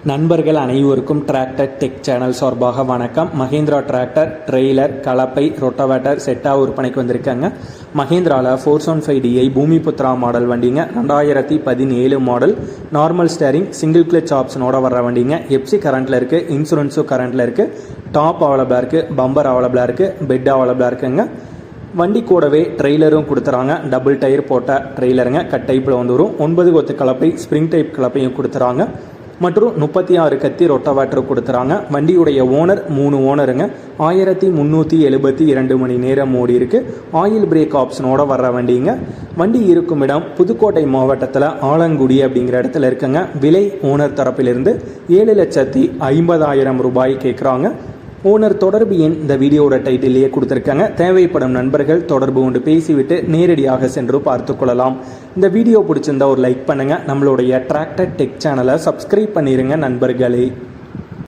நண்பர்கள் அனைவருக்கும் tractor tech channel சார்பாக வணக்கம். மஹேந்திரா டிராக்டர், ட்ரெய்லர், கலப்பை, ரொட்டவேட்டர் செட்டாக விற்பனைக்கு வந்திருக்காங்க. மஹேந்திராவில் 415DI பூமிபுத்ரா மாடல் வண்டிங்க. 2017 model. Normal steering, single clutch ஆப்ஷனோட வர்ற வண்டிங்க. எஃப்சி கரண்ட்டில் இருக்குது, இன்சூரன்ஸும் கரண்ட்டில் இருக்குது. டாப் அவைலபிளாக இருக்குது, பம்பர் அவைலபிளாக இருக்குது, பெட் அவைலபிளாக இருக்குங்க. வண்டி கூடவே ட்ரெய்லரும் கொடுத்துறாங்க. டபுள் டயர் போட்ட ட்ரெய்லருங்க. கட் டைப்பில் வந்து வரும். 9 கொத்து கலப்பை, ஸ்ப்ரிங் டைப் கலப்பையும் கொடுத்துறாங்க. மற்றும் 36 கத்தி ரொட்டவேட்டர் கொடுத்துறாங்க. வண்டியுடைய ஓனர் 3 ஓனருங்க. 1372 மணி நேரம் ஓடி இருக்கு. ஆயில் பிரேக் ஆப்ஷனோட வர்ற வண்டிங்க. வண்டி இருக்கும் இடம் புதுக்கோட்டை மாவட்டத்தில் ஆலங்குடி அப்படிங்கிற இடத்துல இருக்குங்க. விலை ஓனர் தரப்பிலிருந்து 7,50,000 ரூபாய் கேட்குறாங்க. ஓனர் தொடர்பு எண் இந்த வீடியோட டைட்டிலேயே கொடுத்துருக்காங்க. தேவைப்படும் நண்பர்கள் தொடர்பு கொண்டு பேசிவிட்டு நேரடியாக சென்று பார்த்து கொள்ளலாம். இந்த வீடியோ பிடிச்சிருந்தா ஒரு லைக் பண்ணுங்கள். நம்மளுடைய டிராக்டர் டெக் சேனலை சப்ஸ்கிரைப் பண்ணிடுங்க நண்பர்களே.